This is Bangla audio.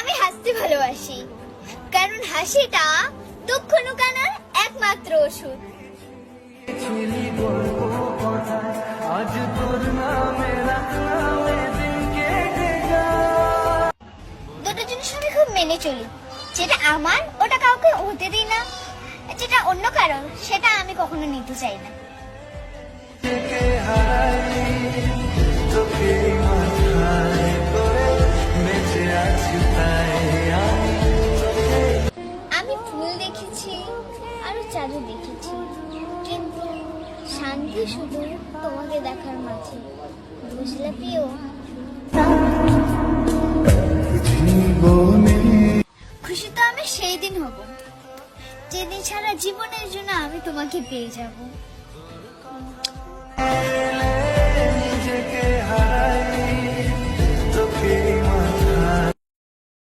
আমি হাসতে ভালোবাসি, কারণ হাসিটা দুঃখ লুকানোর একমাত্র ওষুধ। দুটো জিনিস আমি খুব মেনে চলি, যেটা আমার ওটা কাউকে হতে দিই না, যেটা অন্য কারণ সেটা আমি কখনো নিতে চাই না। আমি ফুল দেখেছি, আরো চাঁদও দেখেছি, কিন্তু শান্তি শুধু তোমাকে দেখার মাঝে। বুঝলে প্রিয়? খুশি তো আমি সেই দিন হব যেদিন সারা জীবনের জন্য আমি তোমাকে পেয়ে যাব।